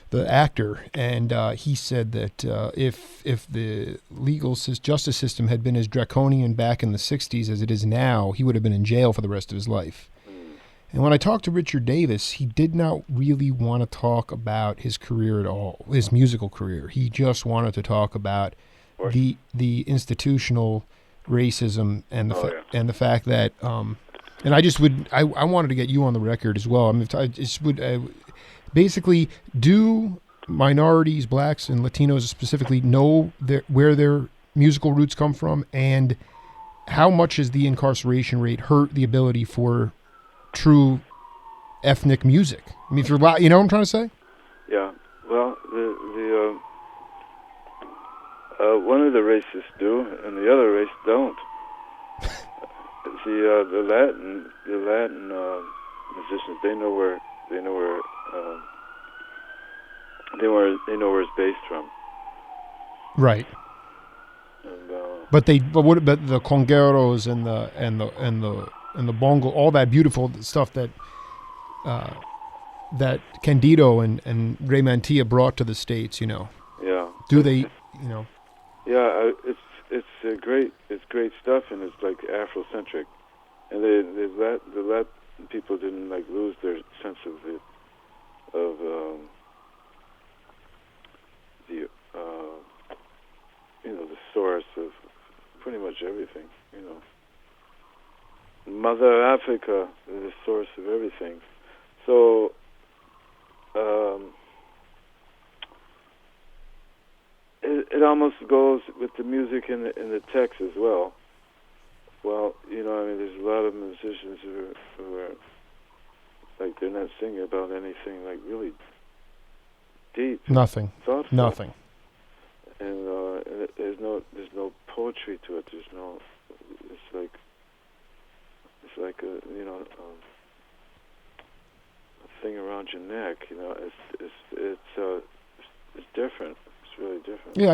the actor, and he said that if the legal justice system had been as draconian back in the 60s as it is now, he would have been in jail for the rest of his life. And when I talked to Richard Davis, he did not really want to talk about his career at all, his musical career. He just wanted to talk about the institutional racism and the fact that and I wanted to get you on the record as well. I mean, I just would basically, do minorities, blacks and Latinos specifically, know where their musical roots come from, and how much has the incarceration rate hurt the ability for true ethnic music? I mean, if you're, you know what I'm trying to say? Yeah. Well, one of the races do, and the other race don't. The Latin musicians, they know where it's based from. Right. And, but the congueros and the bongo, all that beautiful stuff that Candido and Ray Mantilla brought to the States, Yeah. Do they, Yeah, it's great stuff, and it's like Afrocentric, and the Latin people didn't lose their sense of the source of much everything, you know. Mother Africa is the source of everything. So, it almost goes with the music in the text as well. Well, you know, I mean, there's a lot of musicians who are like, they're not singing about anything like really deep. Nothing. Thoughtful. Nothing. And there's no poetry to it. There's no. It's like a, you know, a thing around your neck. You know, it's different. It's really different. Yeah,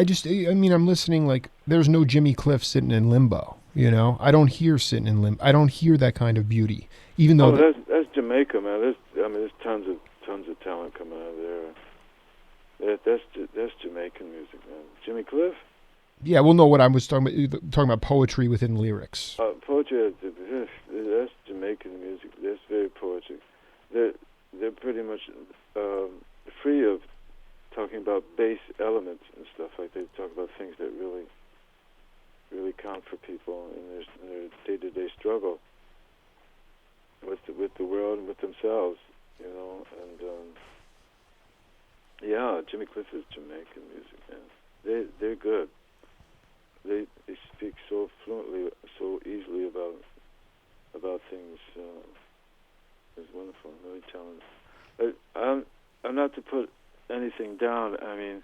I mean, I'm listening, like, there's no Jimmy Cliff sitting in limbo, you know? I don't hear sitting in limbo. I don't hear that kind of beauty, even though... that's Jamaica, man. There's tons of talent coming out of there. That's Jamaican music, man. Jimmy Cliff? Yeah, well, no, what I was talking about poetry within lyrics. Poetry, that's Jamaican music. That's very poetic. They're pretty much free of talking about base elements and stuff. Like, they talk about things that really, really count for people in their day-to-day struggle with the world and with themselves, you know. And yeah, Jimmy Cliff is Jamaican music, man. They're good. They speak so fluently, so easily about things. It's wonderful, really talented. I'm not to put anything down. I mean,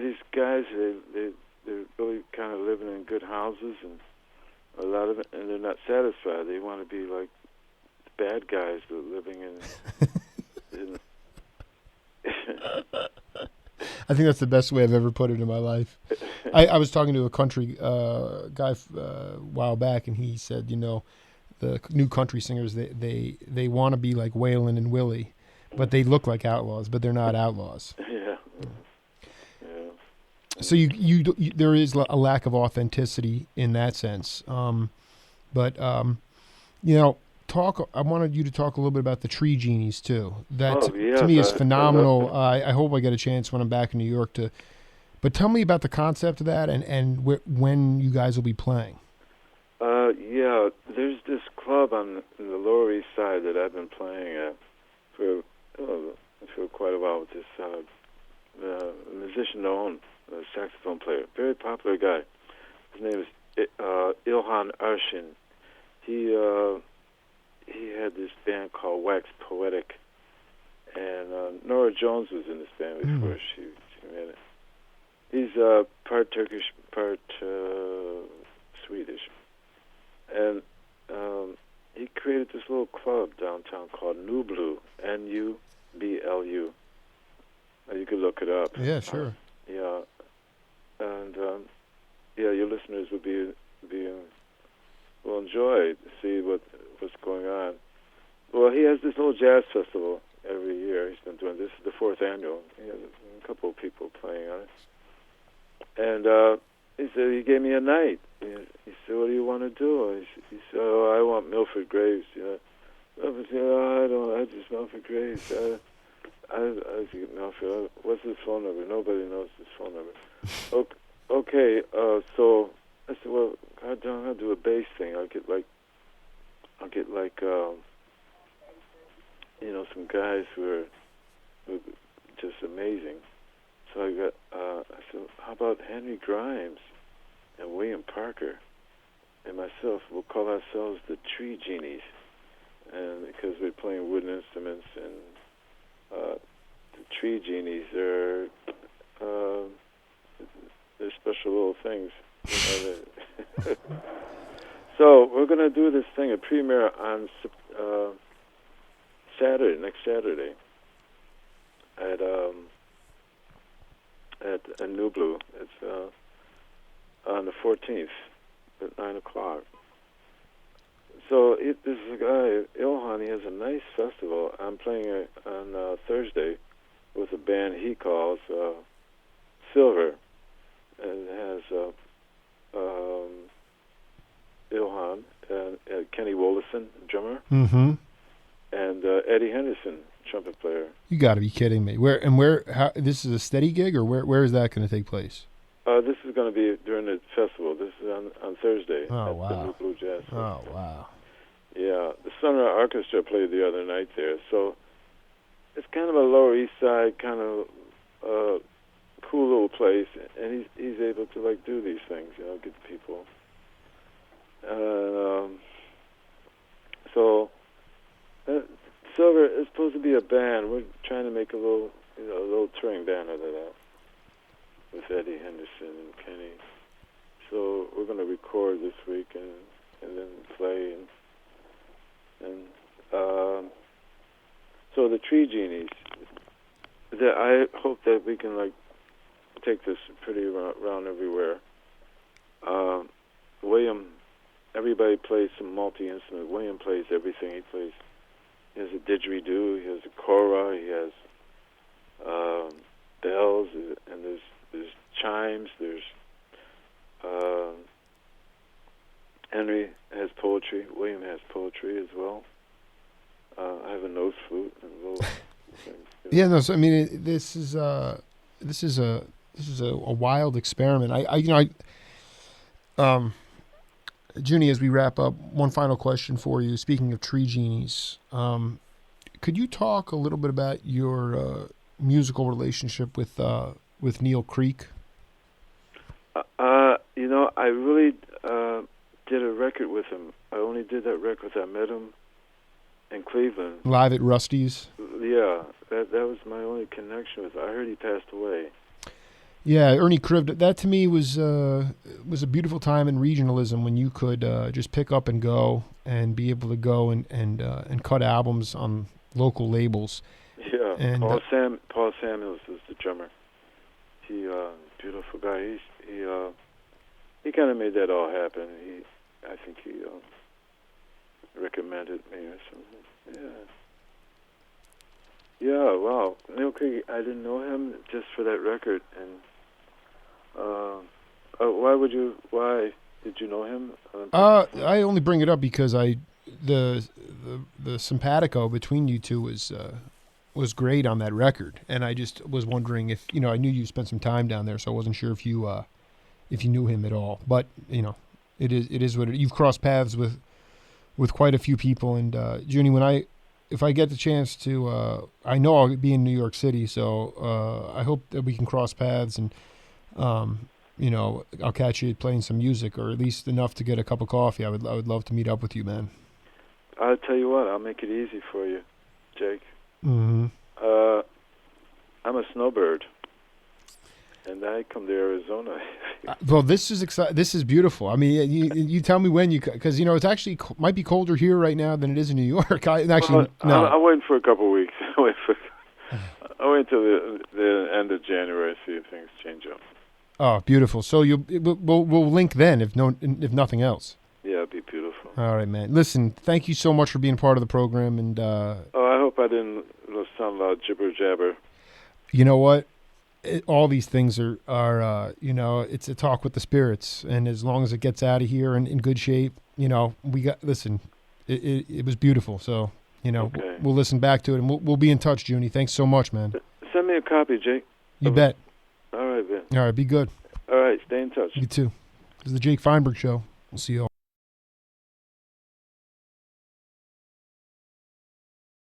these guys, they're really kind of living in good houses, and a lot of it, and they're not satisfied. They want to be like the bad guys that are living in I think that's the best way I've ever put it in my life. I was talking to a country guy a while back, and he said, you know, the new country singers, they want to be like Waylon and Willie, but they look like outlaws, but they're not outlaws. Yeah. So you there is a lack of authenticity in that sense. But you know, I wanted you to talk a little bit about the Tree Genies too. That to me is phenomenal. I hope I get a chance when I'm back in New York to. But tell me about the concept of that and when you guys will be playing. Yeah, there's this club on the Lower East Side that I've been playing at for quite a while with this musician-owned saxophone player, very popular guy. His name is Ilhan Arshin. He had this band called Wax Poetic, and Nora Jones was in this band before she made it. He's part Turkish, part Swedish, and he created this little club downtown called Nublu, Nublu. You could look it up. Yeah, sure. Yeah, and your listeners will enjoy to see what's going on. Well, he has this little jazz festival every year. He's been doing this. Is the 4th annual. He has a couple of people playing on it. And he said, he gave me a night. He said, what do you want to do? He said, oh, I want Milford Graves. I said, oh, I just Milford Graves. I get Milford. What's his phone number? Nobody knows his phone number. Okay, so I said, well, I'll do a bass thing. I'll get like some guys who are just amazing. So I said, how about Henry Grimes and William Parker and myself? We'll call ourselves the Tree Genies, and because we're playing wooden instruments, and the Tree Genies are they're special little things. So we're going to do this thing, a premiere on next Saturday at Nublu. It's on the 14th at 9 o'clock. So this is a guy, Ilhan. He has a nice festival. I'm playing on Thursday with a band he calls Silver, and it has Ilhan and Kenny Wollerson, drummer, and Eddie Henderson, trumpet player. You got to be kidding me! How, this is a steady gig, or where is that going to take place? This is going to be during the festival. This is on Thursday at the New Blue Jazz Festival. Oh, wow. Yeah, the Sunrise Orchestra played the other night there. So it's kind of a Lower East Side kind of cool little place, and he's able to like do these things, get the people. So Silver is supposed to be a band. We're trying to make a little touring band out of that with Eddie Henderson and Kenny. So we're going to record this week and then play and so the Tree Genies. That I hope that we can like take this pretty around everywhere. William, everybody plays some multi-instrument. William plays everything. He has a didgeridoo, he has a kora, he has bells, and there's chimes, there's Henry has poetry, William has poetry as well. I have a nose flute and little things. Yeah, no. So I mean, this is a wild experiment. Juini, as we wrap up, one final question for you. Speaking of Tree Genies, could you talk a little bit about your musical relationship with Neil Creek? I really did a record with him. I only did that record. I met him in Cleveland. Live at Rusty's? Yeah, that was my only connection with him. I heard he passed away. Yeah, Ernie Kriv. That to me was a beautiful time in regionalism when you could just pick up and go and be able to go and cut albums on local labels. Yeah, and Paul Samuels is the drummer. He beautiful guy. He kind of made that all happen. I think he recommended me or something. Yeah. Wow. Neil Creek. I didn't know him just for that record. And why did you know him? I only bring it up because the simpatico between you two was great on that record, and I just was wondering if I knew you spent some time down there, so I wasn't sure if you knew him at all. But it is what you've crossed paths with quite a few people. And Juini, if I get the chance to, I know I'll be in New York City, so I hope that we can cross paths and I'll catch you playing some music, or at least enough to get a cup of coffee. I would love to meet up with you, man. I'll tell you what, I'll make it easy for you, Jake. Mm-hmm. I'm a snowbird, and I come to Arizona. Well, this is exciting. This is beautiful. I mean, you tell me when because it's actually might be colder here right now than it is in New York. I'm waiting for a couple of weeks. I'll wait until the end of January to see if things change up. Oh, beautiful. So we'll link then, if nothing else. Yeah, it'd be beautiful. All right, man. Listen, thank you so much for being part of the program. And I hope I didn't sound like jibber jabber. You know what? All these things are it's a talk with the spirits, and as long as it gets out of here and in good shape, we got. Listen, it was beautiful. So okay. We'll listen back to it, and we'll be in touch, Juini. Thanks so much, man. Send me a copy, Jake. You bet. All right, man. All right, be good. All right, stay in touch. You too. This is the Jake Feinberg Show. We'll see you all.